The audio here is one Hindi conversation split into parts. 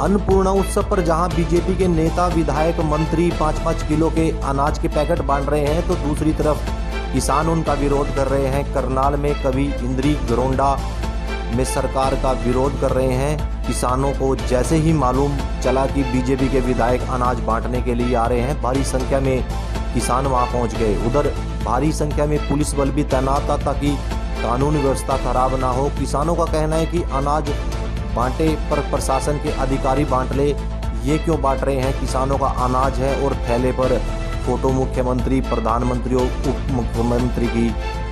अन्नपूर्णा उत्सव पर जहां बीजेपी के नेता विधायक मंत्री 5-5 किलो के अनाज के पैकेट बांट रहे हैं तो दूसरी तरफ किसान उनका विरोध कर रहे हैं। करनाल में कभी इंद्री गरोंडा में सरकार का विरोध कर रहे हैं। किसानों को जैसे ही मालूम चला कि बीजेपी के विधायक अनाज बांटने के लिए आ रहे हैं, भारी संख्या में किसान वहां पहुंच गए। उधर भारी संख्या में पुलिस बल भी तैनात था ताकि कानून व्यवस्था खराब ना हो। किसानों का कहना है कि अनाज बांटे पर प्रशासन के अधिकारी बांट ले, ये क्यों बांट रहे हैं? किसानों का अनाज है और थैले पर फोटो मुख्यमंत्री, प्रधानमंत्री और उप मुख्यमंत्री की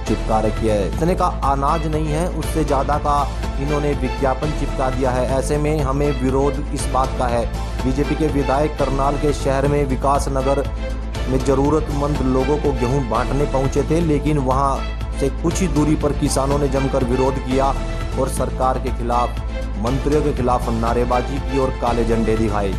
चिपका रखी है। इतने का अनाज नहीं है, उससे ज़्यादा का इन्होंने विज्ञापन चिपका दिया है। ऐसे में हमें विरोध इस बात का है। बीजेपी के विधायक करनाल के शहर में विकास नगर में जरूरतमंद लोगों को गेहूं बांटने पहुंचे थे, लेकिन वहां से कुछ ही दूरी पर किसानों ने जमकर विरोध किया और सरकार के खिलाफ, मंत्रियों के खिलाफ नारेबाजी की और काले झंडे दिखाए।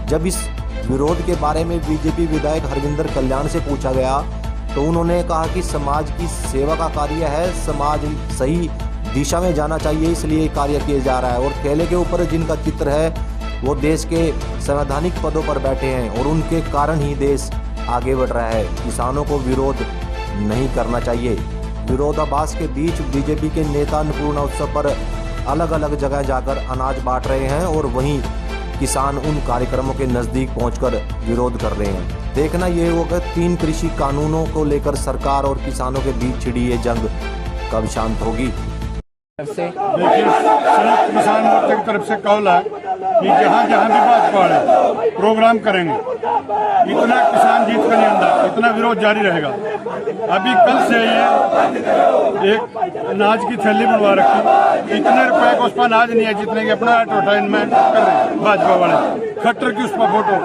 जब इस विरोध के बारे में बीजेपी विधायक हरविंदर कल्याण से पूछा गया तो उन्होंने कहा कि समाज की सेवा का कार्य है, समाज सही दिशा में जाना चाहिए, इसलिए कार्य किया जा रहा है। और ठेले के ऊपर जिनका चित्र है वो देश के संवैधानिक पदों पर बैठे हैं और उनके कारण ही देश आगे बढ़ रहा है। किसानों को विरोध नहीं करना चाहिए। विरोधाभास के बीच बीजेपी के नेता अन्नपूर्णा उत्सव पर अलग अलग जगह जाकर अनाज बांट रहे हैं और वहीं किसान उन कार्यक्रमों के नजदीक पहुंचकर विरोध कर रहे हैं। देखना ये होगा 3 कृषि कानूनों को लेकर सरकार और किसानों के बीच छिड़ी ये जंग कब शांत होगी। देखिए, संयुक्त किसान मोर्चा की तरफ से कॉल है कि जहाँ जहाँ भी भाजपा है प्रोग्राम करेंगे, इतना किसान जीत कर नहीं आंदा, इतना विरोध जारी रहेगा। अभी कल से ये एक अनाज की थैली बनवा रखी, इतने रुपए का उस पर अनाज नहीं है जितने की अपना एडवर्टाइजमेंट कर रहे हैं भाजपा वाले। खट्टर की उस पर फोटो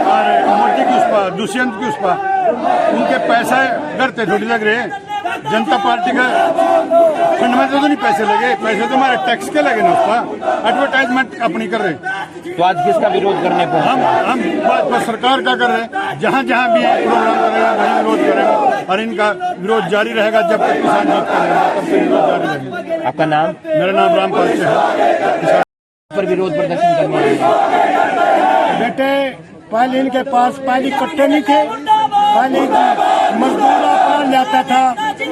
और मोदी की उस पर, दुष्यंत की उस पर, उनके पैसे करते थोड़ी लग रहे हैं। जनता पार्टी का फंड में तो नहीं पैसे लगे, पैसे तो हमारे टैक्स के लगे ना, उस पर एडवर्टाइजमेंट अपनी कर रहे हैं। तो आज किसका विरोध करने को हम भाजपा सरकार का कर रहे हैं। जहाँ जहाँ भी प्रोग्राम करेगा वहीं विरोध करेंगे और इनका विरोध जारी रहेगा जब तक किसान जीत करेगा, तब तक विरोध जारी रहेगा। आपका नाम? मेरा नाम रामपाल है। पर विरोध प्रदर्शन करने बेटे, पहले इनके पास पहले कट्टे नहीं थे, पहले मजदूर अपना जाता था,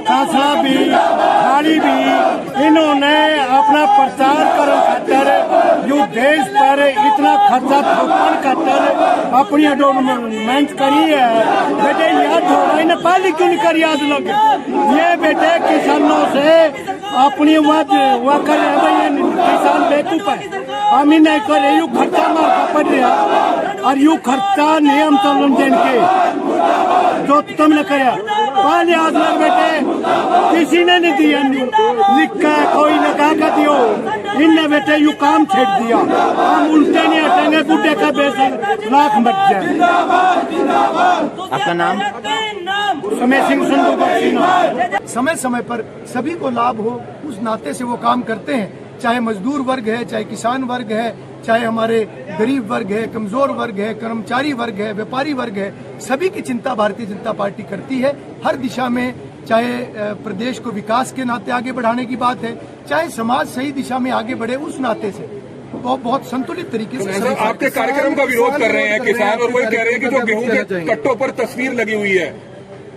कांसड़ा भी, थाली भी। इन्होंने अपना प्रचार कर खातर जो देश पर इतना खर्चा फूकन खातर अपनी डेवलपमेंट करी है। बेटे याद होगा, इन्हें पहले क्यों नहीं कर याद लगे? ये बेटे किसानों से अपनी वह कर रहे, किसान बेवकूफ है, हम ही नहीं कर रहे। यू खर्चा मार पड़ रहा और यू खर्चा नियम चलन देन के जो तुमने कराया पहले आज लग बेटे किसी ने नहीं दिया, लिखा कोई ने कहा कर दियो, इनने बेटे यू काम छेड़ दिया। हम उल्टे नहीं हटेंगे, बुढ़े का बेसन लाख मच जाए। आपका नाम? समय सिंह संधू। समय समय पर सभी को लाभ हो उस नाते से वो काम करते हैं, चाहे मजदूर वर्ग है, चाहे किसान वर्ग है, चाहे हमारे गरीब वर्ग है, कमजोर वर्ग है, कर्मचारी वर्ग है, व्यापारी वर्ग है। सभी की चिंता भारतीय जनता पार्टी करती है हर दिशा में, चाहे प्रदेश को विकास के नाते आगे बढ़ाने की बात है, चाहे समाज सही दिशा में आगे बढ़े उस नाते से बहुत संतुलित तरीके से। आपके कार्यक्रम का विरोध कर रहे हैं किसान और वही कह रहे हैं कि जो गेहूं के कट्टों पर तस्वीर लगी हुई है,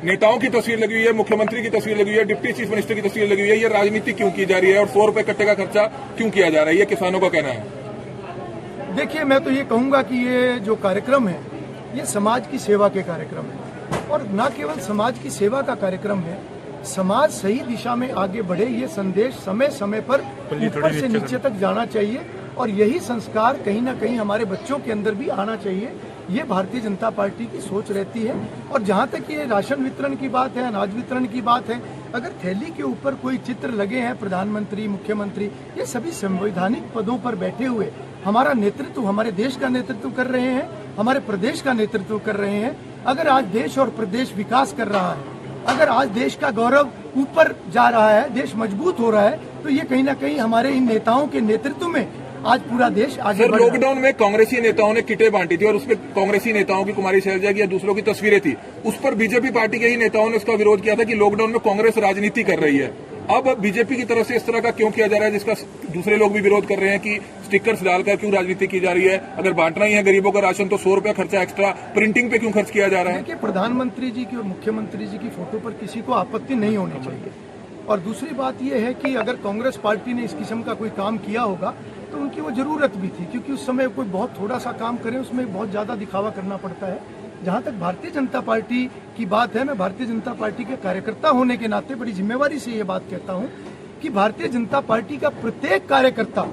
नेताओं की तस्वीर लगी हुई है, मुख्यमंत्री की तस्वीर लगी हुई है, डिप्टी चीफ मिनिस्टर की तस्वीर लगी हुई है, ये राजनीति क्यों की जा रही है और 100 रुपए कट्टे का खर्चा क्यों किया जा रहा है, ये किसानों का कहना है। देखिए, मैं तो ये कहूंगा कि ये जो कार्यक्रम है ये समाज की सेवा के कार्यक्रम है और न केवल समाज की सेवा का कार्यक्रम है, समाज सही दिशा में आगे बढ़े ये संदेश समय समय पर ऊपर से नीचे तक जाना चाहिए और यही संस्कार कहीं ना कहीं हमारे बच्चों के अंदर भी आना चाहिए। ये भारतीय जनता पार्टी की सोच रहती है। और जहाँ तक ये राशन वितरण की बात है, अनाज वितरण की बात है, अगर थैली के ऊपर कोई चित्र लगे हैं, प्रधानमंत्री, मुख्यमंत्री, ये सभी संवैधानिक पदों पर बैठे हुए हमारा नेतृत्व, हमारे देश का नेतृत्व कर रहे हैं, हमारे प्रदेश का नेतृत्व कर रहे हैं। अगर आज देश और प्रदेश विकास कर रहा है, अगर आज देश का गौरव ऊपर जा रहा है, देश मजबूत हो रहा है, तो ये कहीं ना कहीं हमारे इन नेताओं के नेतृत्व में आज पूरा देश आगे बढ़ रहा है। लॉकडाउन में कांग्रेसी नेताओं ने किटें बांटी थी और उसमें कांग्रेसी नेताओं की, कुमारी शैलजा की या दूसरों की तस्वीरें थी, उस पर बीजेपी पार्टी के ही नेताओं ने उसका विरोध किया था कि लॉकडाउन में कांग्रेस राजनीति कर रही है। अब बीजेपी की तरफ से इस तरह का क्यों किया जा रहा है, जिसका दूसरे लोग भी विरोध कर रहे हैं कि स्टिकर्स डालकर क्यों राजनीति की जा रही है? अगर बांटना ही है गरीबों का राशन तो 100 रुपया खर्चा एक्स्ट्रा प्रिंटिंग पे क्यों खर्च किया जा रहा है? देखिए, प्रधानमंत्री जी की और मुख्यमंत्री जी की फोटो पर किसी को आपत्ति नहीं होनी चाहिए। और दूसरी बात यह है कि अगर कांग्रेस पार्टी ने इस किस्म का कोई काम किया होगा तो उनकी वो जरूरत भी थी, क्योंकि उस समय कोई बहुत थोड़ा सा काम करे उसमें बहुत ज्यादा दिखावा करना पड़ता है। जहां तक भारतीय जनता पार्टी की बात है, मैं भारतीय जनता पार्टी के कार्यकर्ता होने के नाते बड़ी जिम्मेवारी से ये बात कहता हूं कि भारतीय जनता पार्टी का प्रत्येक कार्यकर्ता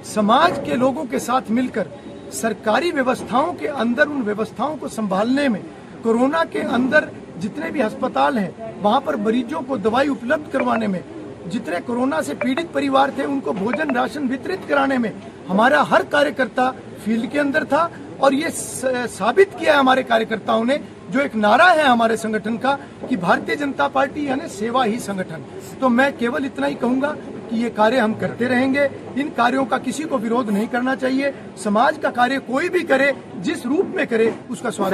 समाज के लोगों के साथ मिलकर सरकारी व्यवस्थाओं के अंदर उन व्यवस्थाओं को संभालने में, कोरोना के अंदर जितने भी अस्पताल हैं वहां पर मरीजों को दवाई उपलब्ध करवाने में, जितने कोरोना से पीड़ित परिवार थे उनको भोजन राशन वितरित कराने में हमारा हर कार्यकर्ता फील्ड के अंदर था। और ये साबित किया है हमारे कार्यकर्ताओं ने, जो एक नारा है हमारे संगठन का कि भारतीय जनता पार्टी यानी सेवा ही संगठन। तो मैं केवल इतना ही कहूंगा कि ये कार्य हम करते रहेंगे। इन कार्यों का किसी को विरोध नहीं करना चाहिए। समाज का कार्य कोई भी करे, जिस रूप में करे, उसका स्वागत